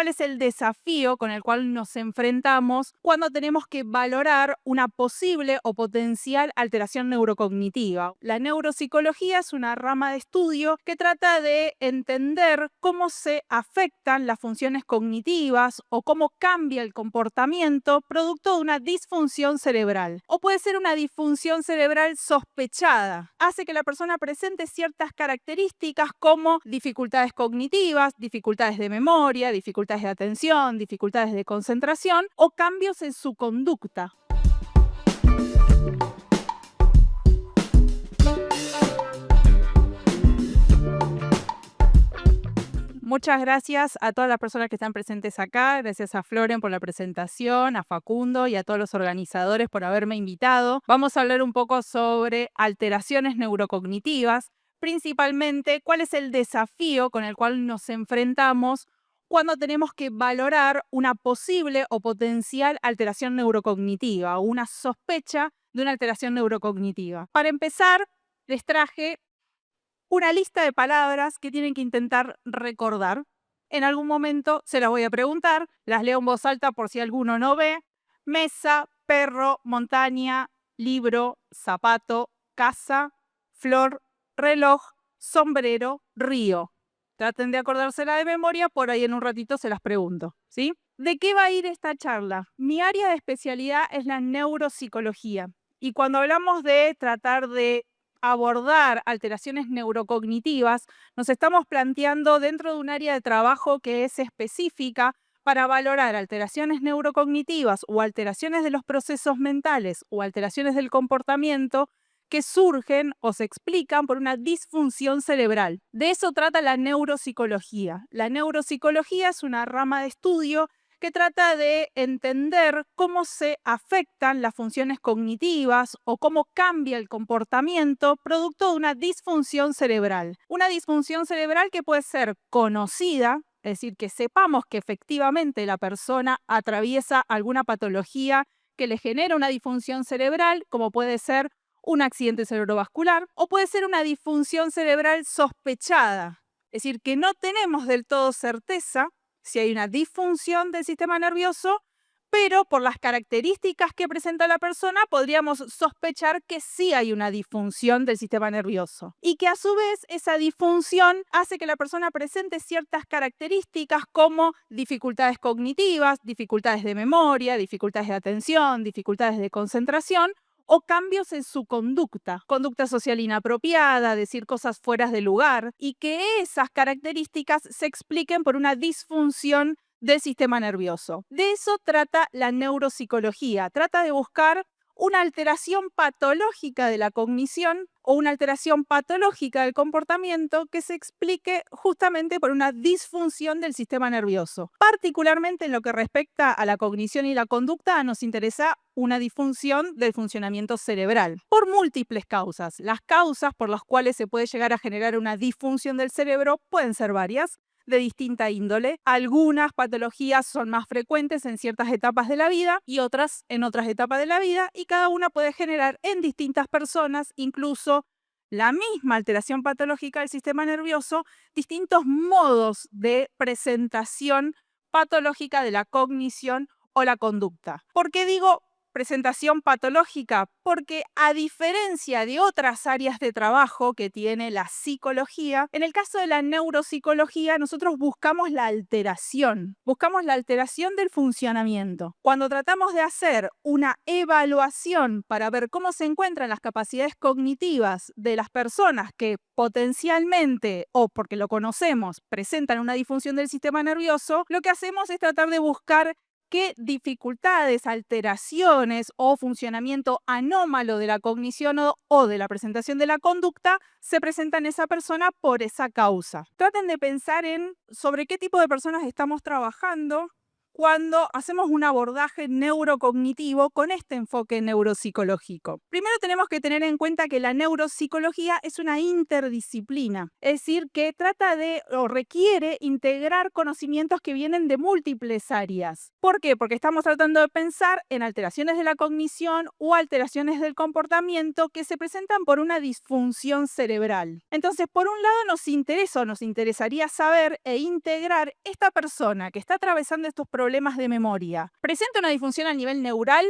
cuál es el desafío con el cual nos enfrentamos cuando tenemos que valorar una posible o potencial alteración neurocognitiva. La neuropsicología es una rama de estudio que trata de entender cómo se afectan las funciones cognitivas o cómo cambia el comportamiento producto de una disfunción cerebral. O puede ser una disfunción cerebral sospechada. Hace que la persona presente ciertas características como dificultades cognitivas, dificultades de memoria, dificultades de atención, dificultades de concentración o cambios en su conducta. Muchas gracias a todas las personas que están presentes acá, gracias a Floren por la presentación, a Facundo y a todos los organizadores por haberme invitado. Vamos a hablar un poco sobre alteraciones neurocognitivas, principalmente cuál es el desafío con el cual nos enfrentamos cuando tenemos que valorar una posible o potencial alteración neurocognitiva o una sospecha de una alteración neurocognitiva. Para empezar, les traje una lista de palabras que tienen que intentar recordar. En algún momento se las voy a preguntar, las leo en voz alta por si alguno no ve. Mesa, perro, montaña, libro, zapato, casa, flor, reloj, sombrero, río. Traten de acordársela de memoria, por ahí en un ratito se las pregunto, ¿sí? ¿De qué va a ir esta charla? Mi área de especialidad es la neuropsicología. Y cuando hablamos de tratar de abordar alteraciones neurocognitivas, nos estamos planteando dentro de un área de trabajo que es específica para valorar alteraciones neurocognitivas o alteraciones de los procesos mentales o alteraciones del comportamiento que surgen o se explican por una disfunción cerebral. De eso trata la neuropsicología. La neuropsicología es una rama de estudio que trata de entender cómo se afectan las funciones cognitivas o cómo cambia el comportamiento producto de una disfunción cerebral. Una disfunción cerebral que puede ser conocida, es decir, que sepamos que efectivamente la persona atraviesa alguna patología que le genera una disfunción cerebral, como puede ser un accidente cerebrovascular, o puede ser una disfunción cerebral sospechada, es decir, que no tenemos del todo certeza si hay una disfunción del sistema nervioso, pero por las características que presenta la persona podríamos sospechar que sí hay una disfunción del sistema nervioso y que a su vez esa disfunción hace que la persona presente ciertas características como dificultades cognitivas, dificultades de memoria, dificultades de atención, dificultades de concentración o cambios en su conducta social inapropiada, decir cosas fuera de lugar, y que esas características se expliquen por una disfunción del sistema nervioso. De eso trata la neuropsicología, trata de buscar una alteración patológica de la cognición o una alteración patológica del comportamiento que se explique justamente por una disfunción del sistema nervioso. Particularmente en lo que respecta a la cognición y la conducta, nos interesa una disfunción del funcionamiento cerebral, por múltiples causas. Las causas por las cuales se puede llegar a generar una disfunción del cerebro pueden ser varias, de distinta índole. Algunas patologías son más frecuentes en ciertas etapas de la vida y otras en otras etapas de la vida, y cada una puede generar en distintas personas, incluso la misma alteración patológica del sistema nervioso, distintos modos de presentación patológica de la cognición o la conducta. ¿Por qué digo presentación patológica? Porque a diferencia de otras áreas de trabajo que tiene la psicología, en el caso de la neuropsicología nosotros buscamos la alteración del funcionamiento. Cuando tratamos de hacer una evaluación para ver cómo se encuentran las capacidades cognitivas de las personas que potencialmente, o porque lo conocemos, presentan una disfunción del sistema nervioso, lo que hacemos es tratar de buscar qué dificultades, alteraciones o funcionamiento anómalo de la cognición o de la presentación de la conducta se presenta en esa persona por esa causa. Traten de pensar en sobre qué tipo de personas estamos trabajando, cuando hacemos un abordaje neurocognitivo con este enfoque neuropsicológico. Primero tenemos que tener en cuenta que la neuropsicología es una interdisciplina, es decir, que trata de o requiere integrar conocimientos que vienen de múltiples áreas. ¿Por qué? Porque estamos tratando de pensar en alteraciones de la cognición o alteraciones del comportamiento que se presentan por una disfunción cerebral. Entonces, por un lado nos interesaría saber e integrar esta persona que está atravesando estos problemas de memoria. ¿Presenta una disfunción a nivel neural?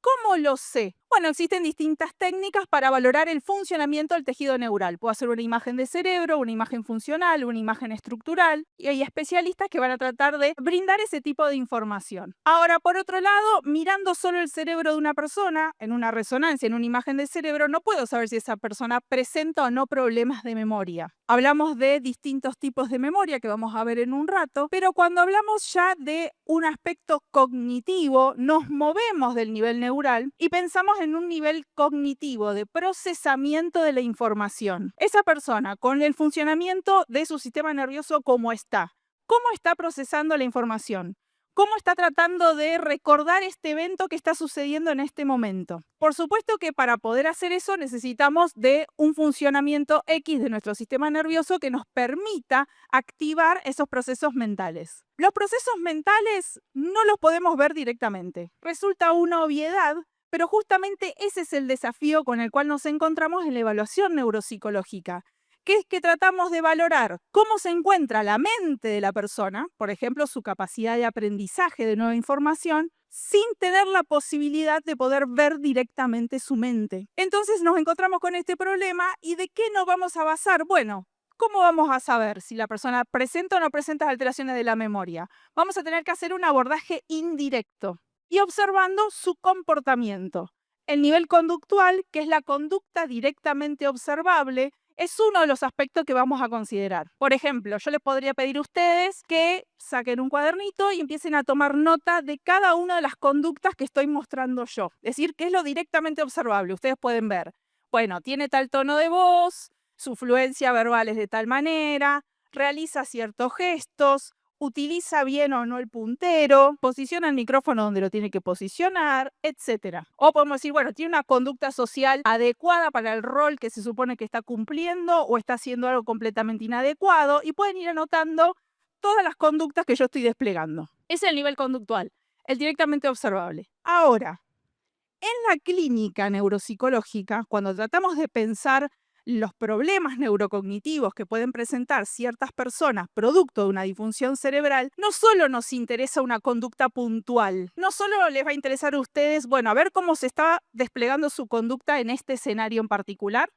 ¿Cómo lo sé? Bueno, existen distintas técnicas para valorar el funcionamiento del tejido neural. Puedo hacer una imagen de cerebro, una imagen funcional, una imagen estructural, y hay especialistas que van a tratar de brindar ese tipo de información. Ahora, por otro lado, mirando solo el cerebro de una persona, en una resonancia, en una imagen de cerebro, no puedo saber si esa persona presenta o no problemas de memoria. Hablamos de distintos tipos de memoria que vamos a ver en un rato, pero cuando hablamos ya de un aspecto cognitivo, nos movemos del nivel neural y pensamos en un nivel cognitivo de procesamiento de la información. Esa persona, con el funcionamiento de su sistema nervioso, ¿cómo está? ¿Cómo está procesando la información? ¿Cómo está tratando de recordar este evento que está sucediendo en este momento? Por supuesto que para poder hacer eso necesitamos de un funcionamiento X de nuestro sistema nervioso que nos permita activar esos procesos mentales. Los procesos mentales no los podemos ver directamente. Resulta una obviedad, pero justamente ese es el desafío con el cual nos encontramos en la evaluación neuropsicológica, que es que tratamos de valorar cómo se encuentra la mente de la persona, por ejemplo, su capacidad de aprendizaje de nueva información, sin tener la posibilidad de poder ver directamente su mente. Entonces nos encontramos con este problema y ¿de qué nos vamos a basar? Bueno, ¿cómo vamos a saber si la persona presenta o no presenta alteraciones de la memoria? Vamos a tener que hacer un abordaje indirecto y observando su comportamiento. El nivel conductual, que es la conducta directamente observable, es uno de los aspectos que vamos a considerar. Por ejemplo, yo les podría pedir a ustedes que saquen un cuadernito y empiecen a tomar nota de cada una de las conductas que estoy mostrando yo. Es decir, qué es lo directamente observable. Ustedes pueden ver, bueno, tiene tal tono de voz, su fluencia verbal es de tal manera, realiza ciertos gestos, utiliza bien o no el puntero, posiciona el micrófono donde lo tiene que posicionar, etc. O podemos decir, bueno, tiene una conducta social adecuada para el rol que se supone que está cumpliendo o está haciendo algo completamente inadecuado, y pueden ir anotando todas las conductas que yo estoy desplegando. Ese es el nivel conductual, el directamente observable. Ahora, en la clínica neuropsicológica, cuando tratamos de pensar los problemas neurocognitivos que pueden presentar ciertas personas producto de una disfunción cerebral, no solo nos interesa una conducta puntual, no solo les va a interesar a ustedes, bueno, a ver cómo se está desplegando su conducta en este escenario en particular,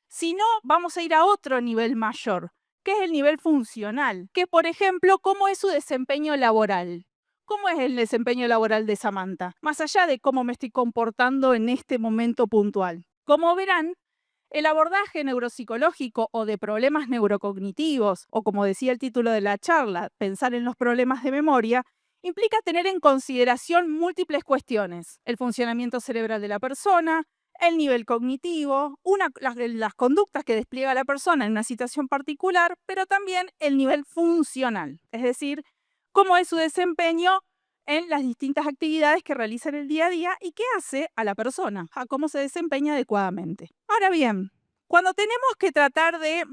sino vamos a ir a otro nivel mayor, que es el nivel funcional, que por ejemplo, cómo es su desempeño laboral. ¿Cómo es el desempeño laboral de Samantha? Más allá de cómo me estoy comportando en este momento puntual. Como verán, el abordaje neuropsicológico o de problemas neurocognitivos, o como decía el título de la charla, pensar en los problemas de memoria, implica tener en consideración múltiples cuestiones: el funcionamiento cerebral de la persona, el nivel cognitivo, las conductas que despliega la persona en una situación particular, pero también el nivel funcional, es decir, cómo es su desempeño en las distintas actividades que realiza en el día a día y qué hace a la persona, a cómo se desempeña adecuadamente. Ahora bien, cuando tenemos que tratar de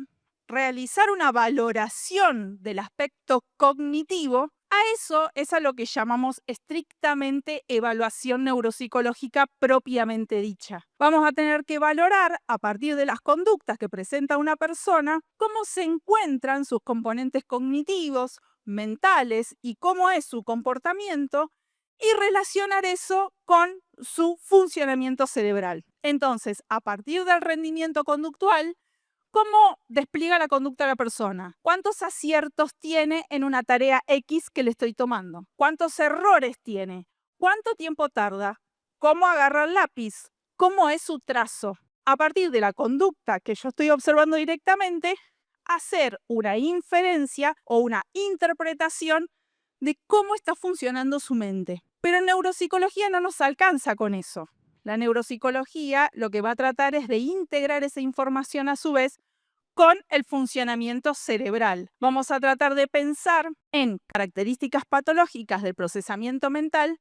realizar una valoración del aspecto cognitivo, a eso es a lo que llamamos estrictamente evaluación neuropsicológica propiamente dicha. Vamos a tener que valorar, a partir de las conductas que presenta una persona, cómo se encuentran sus componentes cognitivos, mentales y cómo es su comportamiento, y relacionar eso con su funcionamiento cerebral. Entonces, a partir del rendimiento conductual, ¿cómo despliega la conducta de la persona? ¿Cuántos aciertos tiene en una tarea X que le estoy tomando? ¿Cuántos errores tiene? ¿Cuánto tiempo tarda? ¿Cómo agarra el lápiz? ¿Cómo es su trazo? A partir de la conducta que yo estoy observando directamente, hacer una inferencia o una interpretación de cómo está funcionando su mente. Pero en neuropsicología no nos alcanza con eso. La neuropsicología lo que va a tratar es de integrar esa información a su vez con el funcionamiento cerebral. Vamos a tratar de pensar en características patológicas del procesamiento mental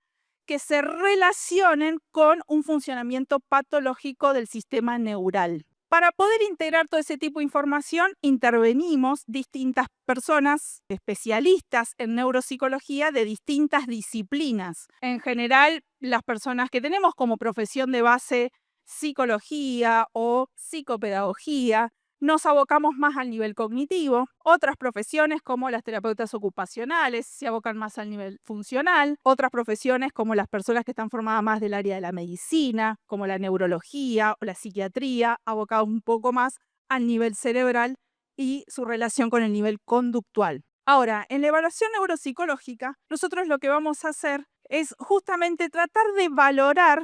que se relacionen con un funcionamiento patológico del sistema neural. Para poder integrar todo ese tipo de información, intervenimos distintas personas especialistas en neuropsicología de distintas disciplinas. En general, las personas que tenemos como profesión de base psicología o psicopedagogía, nos abocamos más al nivel cognitivo. Otras profesiones, como las terapeutas ocupacionales, se abocan más al nivel funcional. Otras profesiones, como las personas que están formadas más del área de la medicina, como la neurología o la psiquiatría, abocados un poco más al nivel cerebral y su relación con el nivel conductual. Ahora, en la evaluación neuropsicológica, nosotros lo que vamos a hacer es justamente tratar de valorar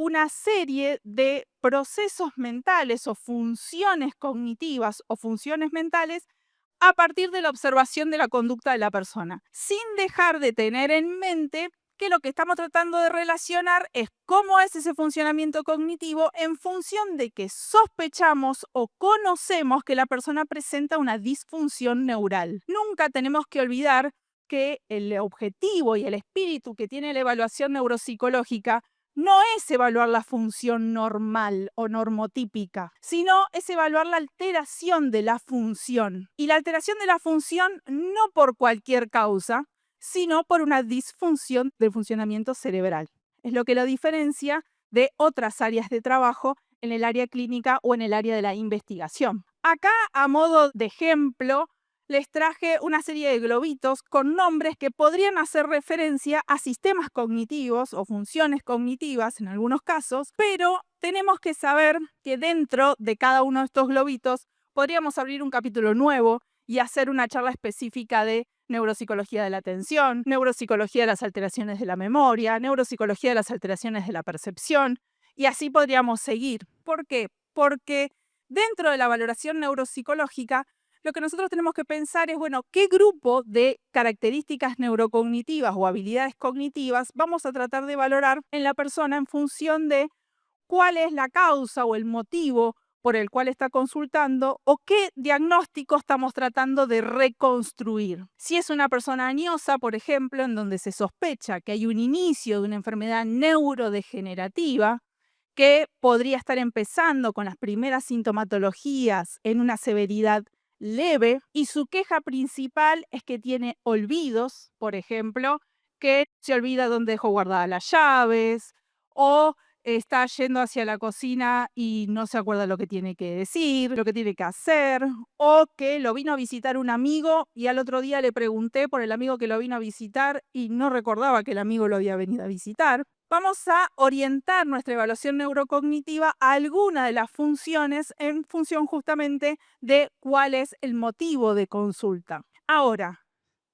una serie de procesos mentales o funciones cognitivas o funciones mentales a partir de la observación de la conducta de la persona, sin dejar de tener en mente que lo que estamos tratando de relacionar es cómo es ese funcionamiento cognitivo en función de que sospechamos o conocemos que la persona presenta una disfunción neural. Nunca tenemos que olvidar que el objetivo y el espíritu que tiene la evaluación neuropsicológica no es evaluar la función normal o normotípica, sino es evaluar la alteración de la función. Y la alteración de la función no por cualquier causa, sino por una disfunción del funcionamiento cerebral. Es lo que lo diferencia de otras áreas de trabajo en el área clínica o en el área de la investigación. Acá, a modo de ejemplo, les traje una serie de globitos con nombres que podrían hacer referencia a sistemas cognitivos o funciones cognitivas en algunos casos, pero tenemos que saber que dentro de cada uno de estos globitos podríamos abrir un capítulo nuevo y hacer una charla específica de neuropsicología de la atención, neuropsicología de las alteraciones de la memoria, neuropsicología de las alteraciones de la percepción, y así podríamos seguir. ¿Por qué? Porque dentro de la valoración neuropsicológica, lo que nosotros tenemos que pensar es, bueno, ¿qué grupo de características neurocognitivas o habilidades cognitivas vamos a tratar de valorar en la persona en función de cuál es la causa o el motivo por el cual está consultando o qué diagnóstico estamos tratando de reconstruir? Si es una persona añosa, por ejemplo, en donde se sospecha que hay un inicio de una enfermedad neurodegenerativa, que podría estar empezando con las primeras sintomatologías en una severidad leve, y su queja principal es que tiene olvidos, por ejemplo, que se olvida dónde dejó guardadas las llaves, o está yendo hacia la cocina y no se acuerda lo que tiene que decir, lo que tiene que hacer, o que lo vino a visitar un amigo y al otro día le pregunté por el amigo que lo vino a visitar y no recordaba que el amigo lo había venido a visitar. Vamos a orientar nuestra evaluación neurocognitiva a alguna de las funciones en función justamente de cuál es el motivo de consulta. Ahora,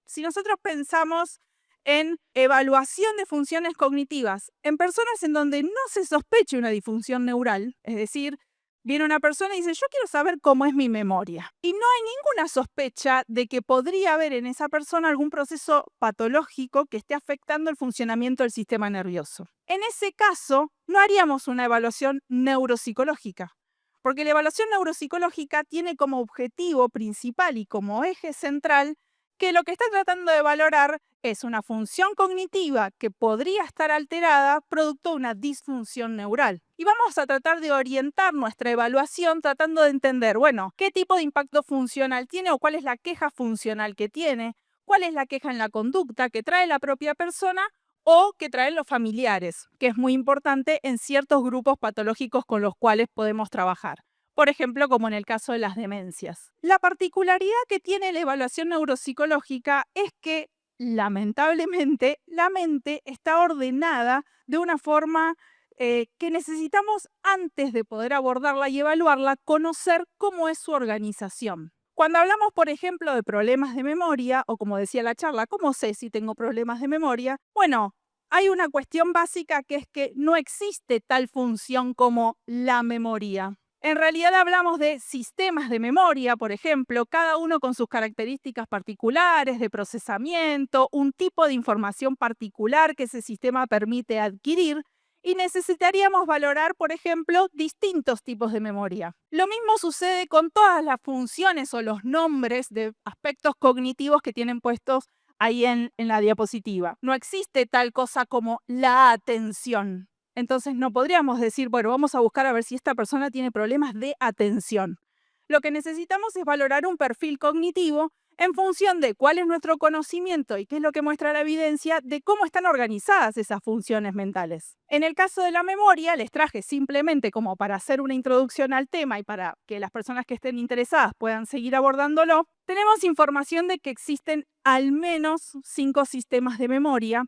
si nosotros pensamos en evaluación de funciones cognitivas en personas en donde no se sospeche una disfunción neural, es decir, viene una persona y dice, yo quiero saber cómo es mi memoria. Y no hay ninguna sospecha de que podría haber en esa persona algún proceso patológico que esté afectando el funcionamiento del sistema nervioso. En ese caso, no haríamos una evaluación neuropsicológica, porque la evaluación neuropsicológica tiene como objetivo principal y como eje central que lo que está tratando de valorar es una función cognitiva que podría estar alterada producto de una disfunción neural. Y vamos a tratar de orientar nuestra evaluación tratando de entender, bueno, qué tipo de impacto funcional tiene o cuál es la queja funcional que tiene, cuál es la queja en la conducta que trae la propia persona o que traen los familiares, que es muy importante en ciertos grupos patológicos con los cuales podemos trabajar. Por ejemplo, como en el caso de las demencias. La particularidad que tiene la evaluación neuropsicológica es que, lamentablemente, la mente está ordenada de una forma que necesitamos, antes de poder abordarla y evaluarla, conocer cómo es su organización. Cuando hablamos, por ejemplo, de problemas de memoria, o como decía la charla, ¿cómo sé si tengo problemas de memoria? Bueno, hay una cuestión básica que es que no existe tal función como la memoria. En realidad hablamos de sistemas de memoria, por ejemplo, cada uno con sus características particulares de procesamiento, un tipo de información particular que ese sistema permite adquirir, y necesitaríamos valorar, por ejemplo, distintos tipos de memoria. Lo mismo sucede con todas las funciones o los nombres de aspectos cognitivos que tienen puestos ahí en la diapositiva. No existe tal cosa como la atención. Entonces no podríamos decir, bueno, vamos a buscar a ver si esta persona tiene problemas de atención. Lo que necesitamos es valorar un perfil cognitivo en función de cuál es nuestro conocimiento y qué es lo que muestra la evidencia de cómo están organizadas esas funciones mentales. En el caso de la memoria, les traje simplemente como para hacer una introducción al tema y para que las personas que estén interesadas puedan seguir abordándolo, tenemos información de que existen al menos 5 sistemas de memoria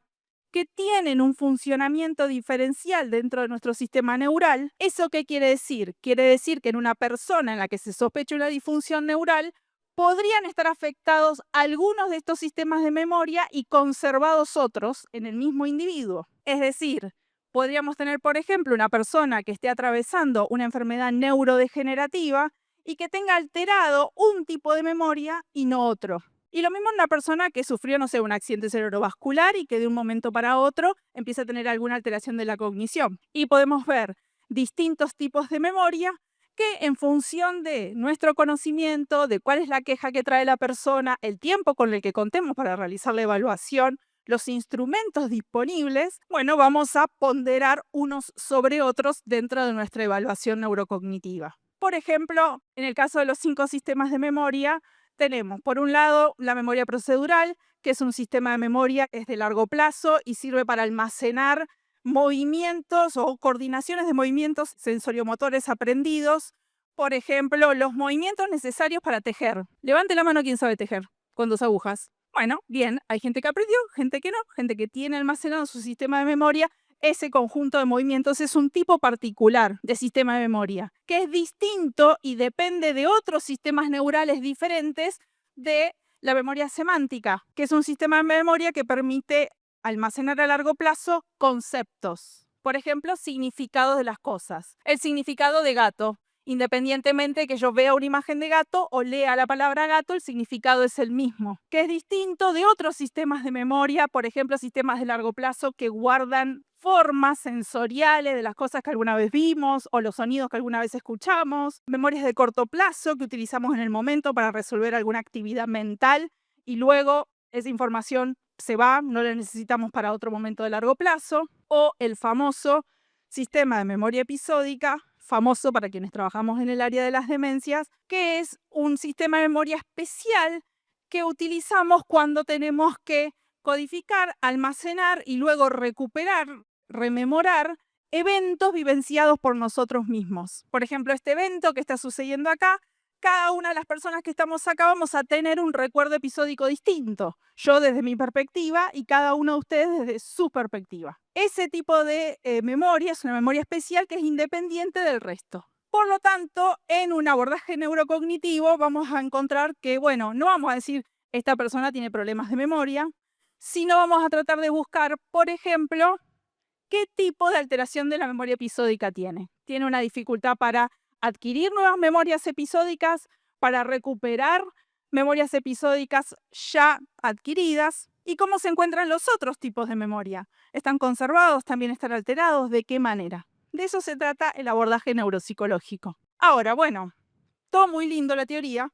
que tienen un funcionamiento diferencial dentro de nuestro sistema neural. ¿Eso qué quiere decir? Quiere decir que en una persona en la que se sospecha una disfunción neural, podrían estar afectados algunos de estos sistemas de memoria y conservados otros en el mismo individuo. Es decir, podríamos tener, por ejemplo, una persona que esté atravesando una enfermedad neurodegenerativa y que tenga alterado un tipo de memoria y no otro. Y lo mismo en una persona que sufrió, no sé, un accidente cerebrovascular y que de un momento para otro empieza a tener alguna alteración de la cognición. Y podemos ver distintos tipos de memoria que en función de nuestro conocimiento, de cuál es la queja que trae la persona, el tiempo con el que contemos para realizar la evaluación, los instrumentos disponibles, bueno, vamos a ponderar unos sobre otros dentro de nuestra evaluación neurocognitiva. Por ejemplo, en el caso de los 5 sistemas de memoria, tenemos, por un lado, la memoria procedural, que es un sistema de memoria que es de largo plazo y sirve para almacenar movimientos o coordinaciones de movimientos sensoriomotores aprendidos. Por ejemplo, los movimientos necesarios para tejer. Levante la mano quien sabe tejer con 2 agujas. Bueno, bien, hay gente que aprendió, gente que no, gente que tiene almacenado en su sistema de memoria ese conjunto de movimientos. Es un tipo particular de sistema de memoria, que es distinto y depende de otros sistemas neurales diferentes de la memoria semántica, que es un sistema de memoria que permite almacenar a largo plazo conceptos. Por ejemplo, significados de las cosas. El significado de gato. Independientemente de que yo vea una imagen de gato o lea la palabra gato, el significado es el mismo, que es distinto de otros sistemas de memoria, por ejemplo, sistemas de largo plazo que guardan formas sensoriales de las cosas que alguna vez vimos o los sonidos que alguna vez escuchamos, memorias de corto plazo que utilizamos en el momento para resolver alguna actividad mental y luego esa información se va, no la necesitamos para otro momento de largo plazo, o el famoso sistema de memoria episódica, famoso para quienes trabajamos en el área de las demencias, que es un sistema de memoria especial que utilizamos cuando tenemos que codificar, almacenar y luego recuperar, rememorar eventos vivenciados por nosotros mismos. Por ejemplo, este evento que está sucediendo acá, cada una de las personas que estamos acá vamos a tener un recuerdo episódico distinto. Yo desde mi perspectiva y cada uno de ustedes desde su perspectiva. Ese tipo de memoria es una memoria especial que es independiente del resto. Por lo tanto, en un abordaje neurocognitivo vamos a encontrar que, bueno, no vamos a decir esta persona tiene problemas de memoria, sino vamos a tratar de buscar, por ejemplo, qué tipo de alteración de la memoria episódica tiene. Tiene una dificultad para adquirir nuevas memorias episódicas, para recuperar memorias episódicas ya adquiridas, y cómo se encuentran los otros tipos de memoria. ¿Están conservados? ¿También están alterados? ¿De qué manera? De eso se trata el abordaje neuropsicológico. Ahora, bueno, todo muy lindo la teoría,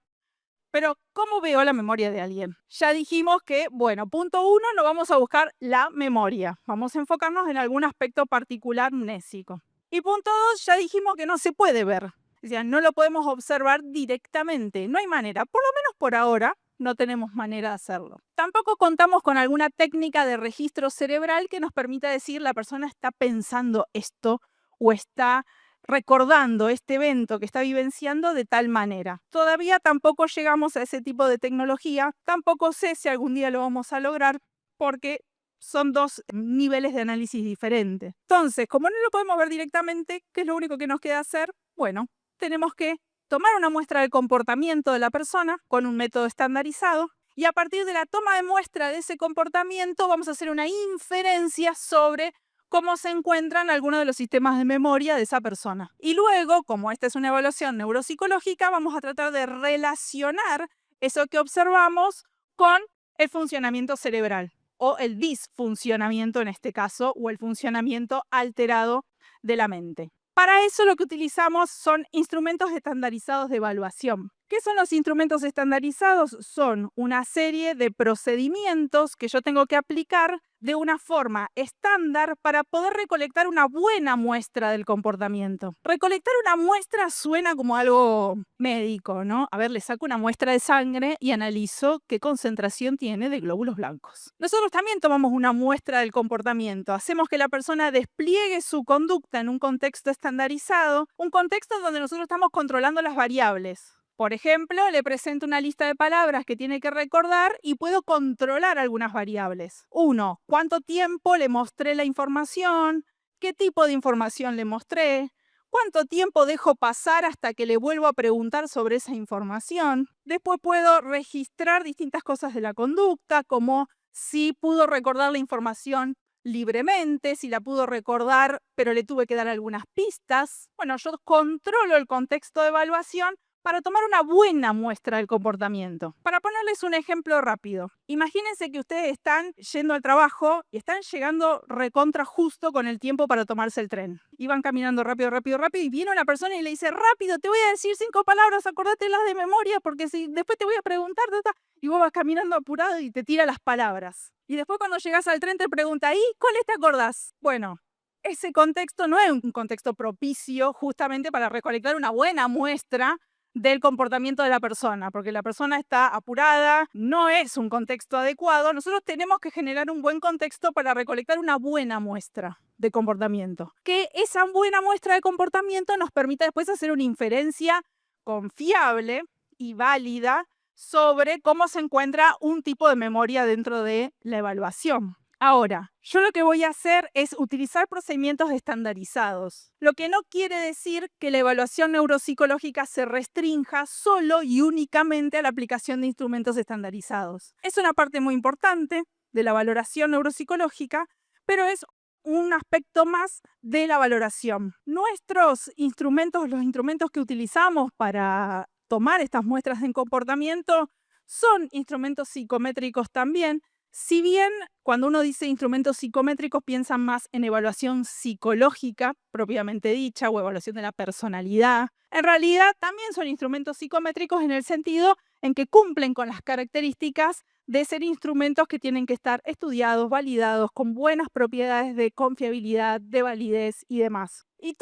pero ¿cómo veo la memoria de alguien? Ya dijimos que, bueno, punto 1, no vamos a buscar la memoria. Vamos a enfocarnos en algún aspecto particular mnésico. Y punto 2, ya dijimos que no se puede ver. O sea, no lo podemos observar directamente. No hay manera, por lo menos por ahora, no tenemos manera de hacerlo. Tampoco contamos con alguna técnica de registro cerebral que nos permita decir la persona está pensando esto o está recordando este evento que está vivenciando de tal manera. Todavía tampoco llegamos a ese tipo de tecnología, tampoco sé si algún día lo vamos a lograr porque son 2 niveles de análisis diferentes. Entonces, como no lo podemos ver directamente, ¿qué es lo único que nos queda hacer? Bueno, tenemos que tomar una muestra del comportamiento de la persona con un método estandarizado y a partir de la toma de muestra de ese comportamiento vamos a hacer una inferencia sobre cómo se encuentran algunos de los sistemas de memoria de esa persona. Y luego, como esta es una evaluación neuropsicológica, vamos a tratar de relacionar eso que observamos con el funcionamiento cerebral o el disfuncionamiento en este caso, o el funcionamiento alterado de la mente. Para eso lo que utilizamos son instrumentos estandarizados de evaluación. ¿Qué son los instrumentos estandarizados? Son una serie de procedimientos que yo tengo que aplicar de una forma estándar para poder recolectar una buena muestra del comportamiento. Recolectar una muestra suena como algo médico, ¿no? A ver, le saco una muestra de sangre y analizo qué concentración tiene de glóbulos blancos. Nosotros también tomamos una muestra del comportamiento. Hacemos que la persona despliegue su conducta en un contexto estandarizado, un contexto donde nosotros estamos controlando las variables. Por ejemplo, le presento una lista de palabras que tiene que recordar y puedo controlar algunas variables. 1. ¿Cuánto tiempo le mostré la información? ¿Qué tipo de información le mostré? ¿Cuánto tiempo dejo pasar hasta que le vuelvo a preguntar sobre esa información? Después puedo registrar distintas cosas de la conducta, como si pudo recordar la información libremente, si la pudo recordar, pero le tuve que dar algunas pistas. Bueno, yo controlo el contexto de evaluación para tomar una buena muestra del comportamiento. Para ponerles un ejemplo rápido, imagínense que ustedes están yendo al trabajo y están llegando recontra justo con el tiempo para tomarse el tren. Iban caminando rápido, rápido, rápido y viene una persona y le dice, rápido, te voy a decir 5 palabras, acordatelas de memoria porque si después te voy a preguntar, y vos vas caminando apurado y te tira las palabras. Y después cuando llegas al tren te pregunta, ¿y cuáles te acordás? Bueno, ese contexto no es un contexto propicio justamente para recolectar una buena muestra del comportamiento de la persona, porque la persona está apurada, no es un contexto adecuado. Nosotros tenemos que generar un buen contexto para recolectar una buena muestra de comportamiento. Que esa buena muestra de comportamiento nos permita después hacer una inferencia confiable y válida sobre cómo se encuentra un tipo de memoria dentro de la evaluación. Ahora, yo lo que voy a hacer es utilizar procedimientos estandarizados, lo que no quiere decir que la evaluación neuropsicológica se restrinja solo y únicamente a la aplicación de instrumentos estandarizados. Es una parte muy importante de la valoración neuropsicológica, pero es un aspecto más de la valoración. Nuestros instrumentos, los instrumentos que utilizamos para tomar estas muestras de comportamiento, son instrumentos psicométricos también. Si bien cuando uno dice instrumentos psicométricos piensan más en evaluación psicológica propiamente dicha o evaluación de la personalidad, en realidad también son instrumentos psicométricos en el sentido en que cumplen con las características de ser instrumentos que tienen que estar estudiados, validados, con buenas propiedades de confiabilidad, de validez y demás. Y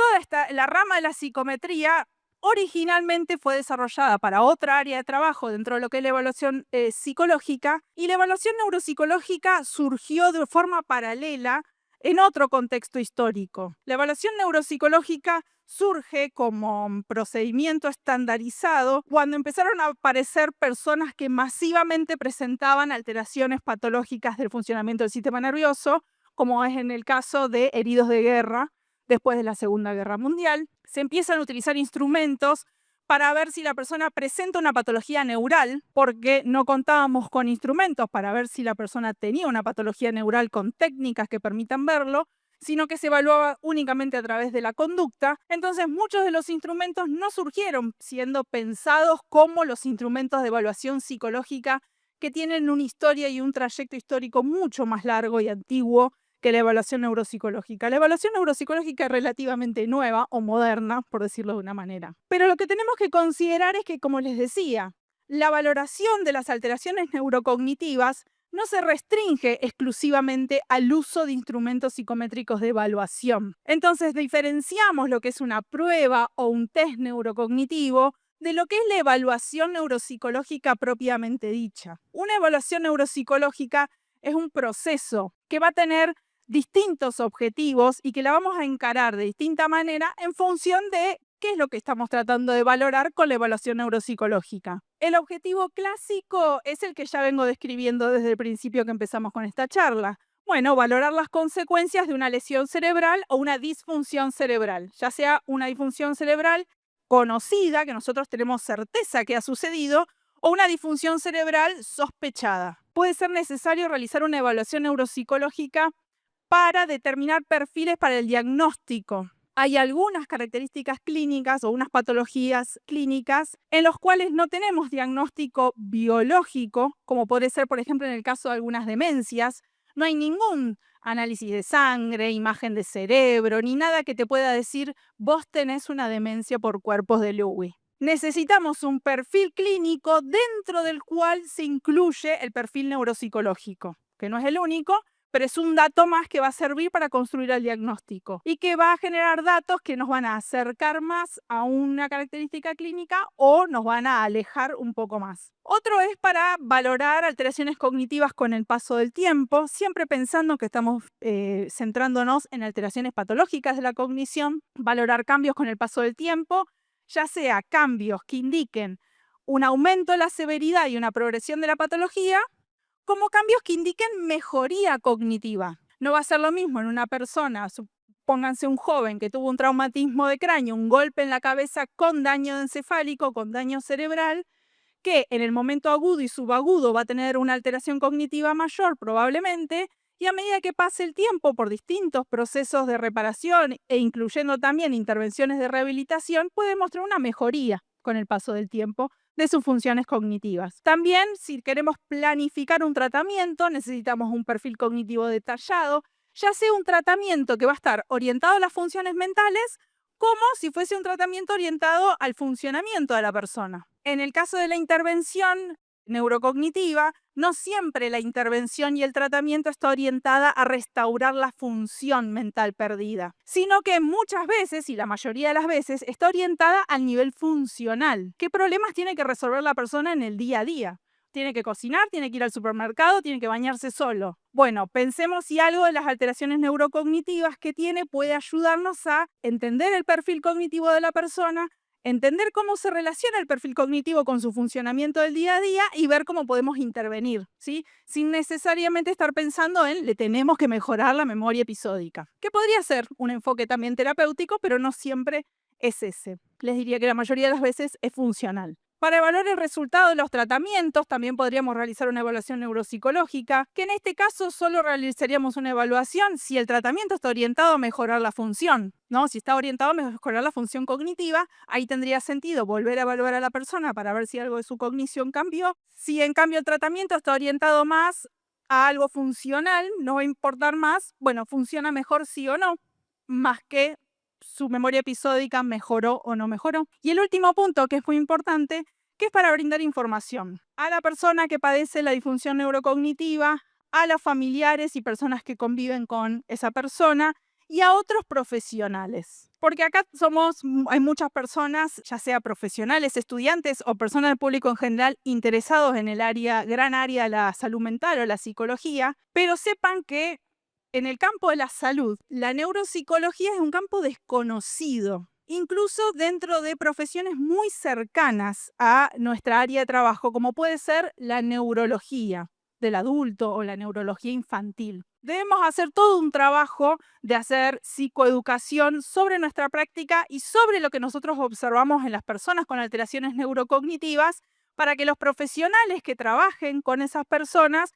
la rama de la psicometría originalmente fue desarrollada para otra área de trabajo dentro de lo que es la evaluación psicológica, y la evaluación neuropsicológica surgió de forma paralela en otro contexto histórico. La evaluación neuropsicológica surge como un procedimiento estandarizado cuando empezaron a aparecer personas que masivamente presentaban alteraciones patológicas del funcionamiento del sistema nervioso, como es en el caso de heridos de guerra después de la Segunda Guerra Mundial. Se empiezan a utilizar instrumentos para ver si la persona presenta una patología neural, porque no contábamos con instrumentos para ver si la persona tenía una patología neural con técnicas que permitan verlo, sino que se evaluaba únicamente a través de la conducta. Entonces muchos de los instrumentos no surgieron siendo pensados como los instrumentos de evaluación psicológica, que tienen una historia y un trayecto histórico mucho más largo y antiguo que la evaluación neuropsicológica. La evaluación neuropsicológica es relativamente nueva o moderna, por decirlo de una manera. Pero lo que tenemos que considerar es que, como les decía, la valoración de las alteraciones neurocognitivas no se restringe exclusivamente al uso de instrumentos psicométricos de evaluación. Entonces, diferenciamos lo que es una prueba o un test neurocognitivo de lo que es la evaluación neuropsicológica propiamente dicha. Una evaluación neuropsicológica es un proceso que va a tener distintos objetivos y que la vamos a encarar de distinta manera en función de qué es lo que estamos tratando de valorar con la evaluación neuropsicológica. El objetivo clásico es el que ya vengo describiendo desde el principio que empezamos con esta charla. Bueno, valorar las consecuencias de una lesión cerebral o una disfunción cerebral, ya sea una disfunción cerebral conocida, que nosotros tenemos certeza que ha sucedido, o una disfunción cerebral sospechada. Puede ser necesario realizar una evaluación neuropsicológica para determinar perfiles para el diagnóstico. Hay algunas características clínicas o unas patologías clínicas en los cuales no tenemos diagnóstico biológico, como puede ser, por ejemplo, en el caso de algunas demencias. No hay ningún análisis de sangre, imagen de cerebro, ni nada que te pueda decir vos tenés una demencia por cuerpos de Lewy. Necesitamos un perfil clínico dentro del cual se incluye el perfil neuropsicológico, que no es el único, pero es un dato más que va a servir para construir el diagnóstico y que va a generar datos que nos van a acercar más a una característica clínica o nos van a alejar un poco más. Otro es para valorar alteraciones cognitivas con el paso del tiempo, siempre pensando que estamos centrándonos en alteraciones patológicas de la cognición, valorar cambios con el paso del tiempo, ya sea cambios que indiquen un aumento de la severidad y una progresión de la patología, como cambios que indiquen mejoría cognitiva. No va a ser lo mismo en una persona, supónganse un joven que tuvo un traumatismo de cráneo, un golpe en la cabeza con daño encefálico, con daño cerebral, que en el momento agudo y subagudo va a tener una alteración cognitiva mayor probablemente, y a medida que pase el tiempo por distintos procesos de reparación e incluyendo también intervenciones de rehabilitación, puede mostrar una mejoría con el paso del tiempo de sus funciones cognitivas. También, si queremos planificar un tratamiento, necesitamos un perfil cognitivo detallado, ya sea un tratamiento que va a estar orientado a las funciones mentales, como si fuese un tratamiento orientado al funcionamiento de la persona. En el caso de la intervención neurocognitiva, no siempre la intervención y el tratamiento está orientada a restaurar la función mental perdida, sino que muchas veces, y la mayoría de las veces, está orientada al nivel funcional. ¿Qué problemas tiene que resolver la persona en el día a día? Tiene que cocinar, tiene que ir al supermercado, tiene que bañarse solo. Bueno, pensemos si algo de las alteraciones neurocognitivas que tiene puede ayudarnos a entender el perfil cognitivo de la persona, entender cómo se relaciona el perfil cognitivo con su funcionamiento del día a día y ver cómo podemos intervenir, ¿sí? Sin necesariamente estar pensando en le tenemos que mejorar la memoria episódica, que podría ser un enfoque también terapéutico, pero no siempre es ese. Les diría que la mayoría de las veces es funcional. Para evaluar el resultado de los tratamientos, también podríamos realizar una evaluación neuropsicológica, que en este caso solo realizaríamos una evaluación si el tratamiento está orientado a mejorar la función, ¿no? Si está orientado a mejorar la función cognitiva, ahí tendría sentido volver a evaluar a la persona para ver si algo de su cognición cambió. Si en cambio el tratamiento está orientado más a algo funcional, no va a importar más, bueno, funciona mejor sí o no, más que su memoria episódica mejoró o no mejoró. Y el último punto, que es muy importante, que es para brindar información a la persona que padece la disfunción neurocognitiva, a los familiares y personas que conviven con esa persona y a otros profesionales. Porque acá hay muchas personas, ya sea profesionales, estudiantes o personas del público en general interesados en el gran área de la salud mental o la psicología, pero sepan que en el campo de la salud, la neuropsicología es un campo desconocido, incluso dentro de profesiones muy cercanas a nuestra área de trabajo, como puede ser la neurología del adulto o la neurología infantil. Debemos hacer todo un trabajo de hacer psicoeducación sobre nuestra práctica y sobre lo que nosotros observamos en las personas con alteraciones neurocognitivas para que los profesionales que trabajen con esas personas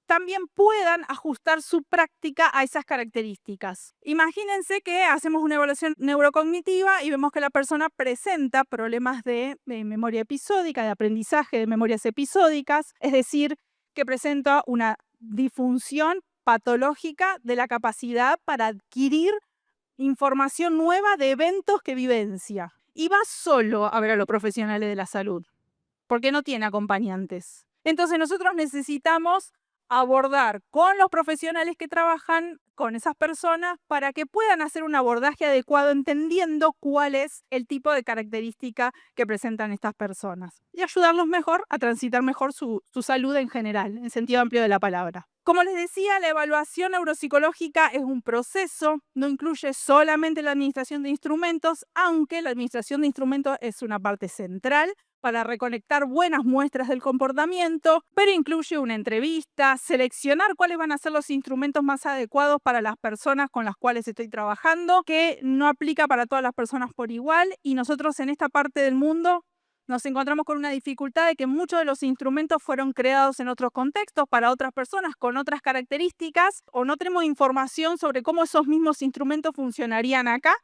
también puedan ajustar su práctica a esas características. Imagínense que hacemos una evaluación neurocognitiva y vemos que la persona presenta problemas de memoria episódica, de aprendizaje de memorias episódicas, es decir, que presenta una disfunción patológica de la capacidad para adquirir información nueva de eventos que vivencia. Y va solo a ver a los profesionales de la salud, porque no tiene acompañantes. Entonces nosotros necesitamos abordar con los profesionales que trabajan con esas personas para que puedan hacer un abordaje adecuado entendiendo cuál es el tipo de característica que presentan estas personas y ayudarlos mejor a transitar mejor su salud en general, en sentido amplio de la palabra. Como les decía, la evaluación neuropsicológica es un proceso, no incluye solamente la administración de instrumentos, aunque la administración de instrumentos es una parte central para recolectar buenas muestras del comportamiento, pero incluye una entrevista, seleccionar cuáles van a ser los instrumentos más adecuados para las personas con las cuales estoy trabajando, que no aplica para todas las personas por igual, y nosotros en esta parte del mundo nos encontramos con una dificultad de que muchos de los instrumentos fueron creados en otros contextos para otras personas con otras características, o no tenemos información sobre cómo esos mismos instrumentos funcionarían acá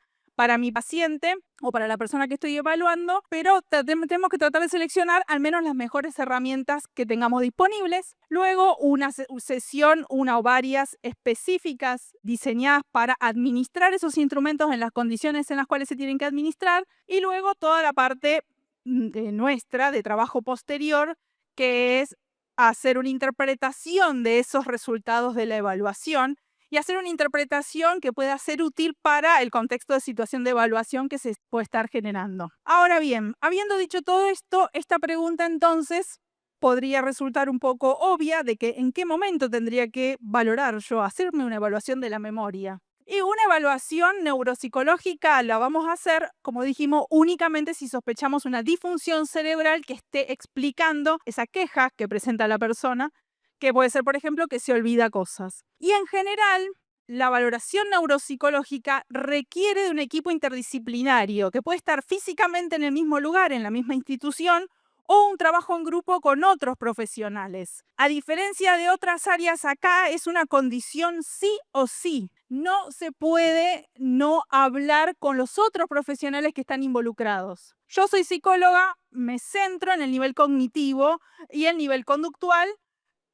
para mi paciente o para la persona que estoy evaluando, pero tenemos que tratar de seleccionar al menos las mejores herramientas que tengamos disponibles. Luego, una sesión, una o varias específicas diseñadas para administrar esos instrumentos en las condiciones en las cuales se tienen que administrar. Y luego toda la parte nuestra de trabajo posterior, que es hacer una interpretación de esos resultados de la evaluación y hacer una interpretación que pueda ser útil para el contexto de situación de evaluación que se puede estar generando. Ahora bien, habiendo dicho todo esto, esta pregunta entonces podría resultar un poco obvia de que en qué momento tendría que valorar yo, hacerme una evaluación de la memoria. Y una evaluación neuropsicológica la vamos a hacer, como dijimos, únicamente si sospechamos una disfunción cerebral que esté explicando esa queja que presenta la persona, que puede ser, por ejemplo, que se olvida cosas. Y en general, la valoración neuropsicológica requiere de un equipo interdisciplinario que puede estar físicamente en el mismo lugar, en la misma institución, o un trabajo en grupo con otros profesionales. A diferencia de otras áreas, acá es una condición sí o sí. No se puede no hablar con los otros profesionales que están involucrados. Yo soy psicóloga, me centro en el nivel cognitivo y el nivel conductual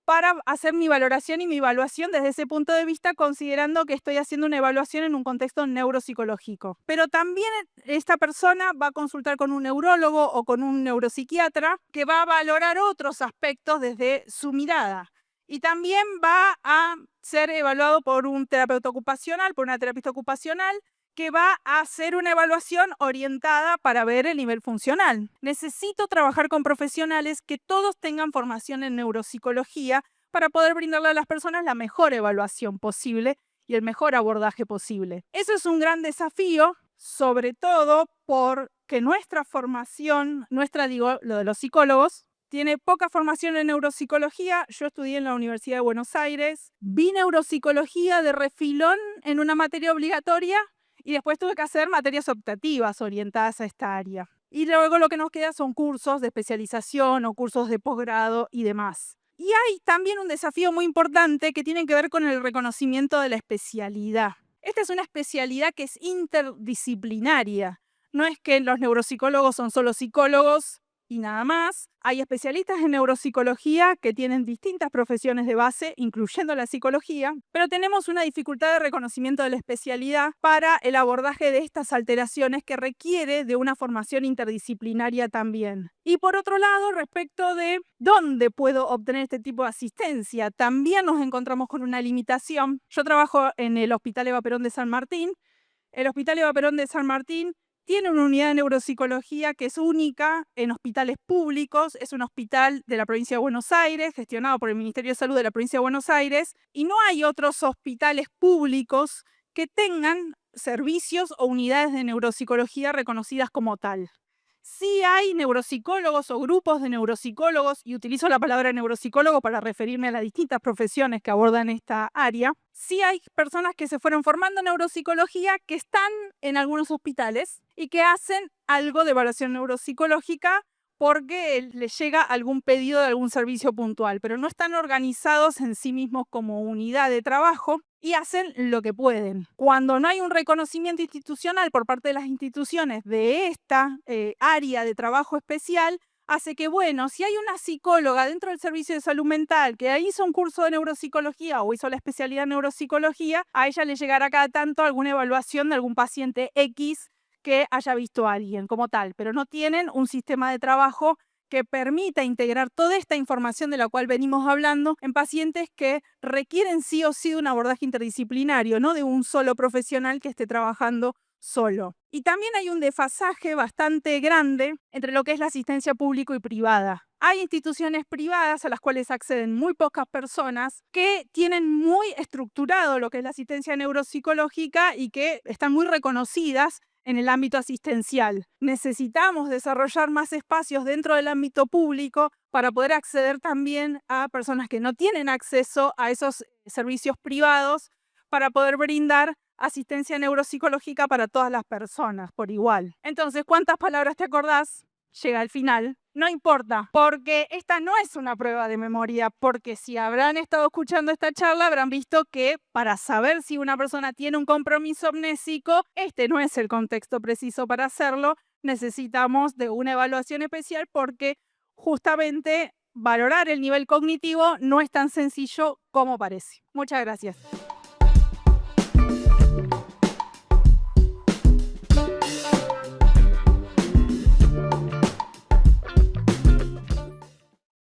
para hacer mi valoración y mi evaluación desde ese punto de vista, considerando que estoy haciendo una evaluación en un contexto neuropsicológico. Pero también esta persona va a consultar con un neurólogo o con un neuropsiquiatra que va a valorar otros aspectos desde su mirada. Y también va a ser evaluado por un terapeuta ocupacional, por una terapista ocupacional, que va a hacer una evaluación orientada para ver el nivel funcional. Necesito trabajar con profesionales que todos tengan formación en neuropsicología para poder brindarle a las personas la mejor evaluación posible y el mejor abordaje posible. Eso es un gran desafío, sobre todo porque nuestra formación, lo de los psicólogos, tiene poca formación en neuropsicología. Yo estudié en la Universidad de Buenos Aires, vi neuropsicología de refilón en una materia obligatoria y después tuve que hacer materias optativas orientadas a esta área. Y luego lo que nos queda son cursos de especialización o cursos de posgrado y demás. Y hay también un desafío muy importante que tiene que ver con el reconocimiento de la especialidad. Esta es una especialidad que es interdisciplinaria. No es que los neuropsicólogos son solo psicólogos y nada más. Hay especialistas en neuropsicología que tienen distintas profesiones de base, incluyendo la psicología, pero tenemos una dificultad de reconocimiento de la especialidad para el abordaje de estas alteraciones que requiere de una formación interdisciplinaria también. Y por otro lado, respecto de dónde puedo obtener este tipo de asistencia, también nos encontramos con una limitación. Yo trabajo en el Hospital Eva Perón de San Martín. El Hospital Eva Perón de San Martín tiene una unidad de neuropsicología que es única en hospitales públicos. Es un hospital de la provincia de Buenos Aires, gestionado por el Ministerio de Salud de la provincia de Buenos Aires, y no hay otros hospitales públicos que tengan servicios o unidades de neuropsicología reconocidas como tal. Sí hay neuropsicólogos o grupos de neuropsicólogos, y utilizo la palabra neuropsicólogo para referirme a las distintas profesiones que abordan esta área. Sí hay personas que se fueron formando en neuropsicología que están en algunos hospitales y que hacen algo de evaluación neuropsicológica porque les llega algún pedido de algún servicio puntual, pero no están organizados en sí mismos como unidad de trabajo y hacen lo que pueden. Cuando no hay un reconocimiento institucional por parte de las instituciones de esta área de trabajo especial, hace que, bueno, si hay una psicóloga dentro del servicio de salud mental que hizo un curso de neuropsicología o hizo la especialidad en neuropsicología, a ella le llegará cada tanto alguna evaluación de algún paciente X que haya visto a alguien como tal, pero no tienen un sistema de trabajo que permita integrar toda esta información de la cual venimos hablando en pacientes que requieren sí o sí de un abordaje interdisciplinario, no de un solo profesional que esté trabajando solo. Y también hay un desfasaje bastante grande entre lo que es la asistencia público y privada. Hay instituciones privadas a las cuales acceden muy pocas personas que tienen muy estructurado lo que es la asistencia neuropsicológica y que están muy reconocidas en el ámbito asistencial. Necesitamos desarrollar más espacios dentro del ámbito público para poder acceder también a personas que no tienen acceso a esos servicios privados, para poder brindar asistencia neuropsicológica para todas las personas por igual. Entonces, ¿cuántas palabras te acordás? llega al final. No importa, porque esta no es una prueba de memoria, porque si habrán estado escuchando esta charla, habrán visto que para saber si una persona tiene un compromiso amnésico, este no es el contexto preciso para hacerlo. Necesitamos de una evaluación especial porque justamente valorar el nivel cognitivo no es tan sencillo como parece. Muchas gracias.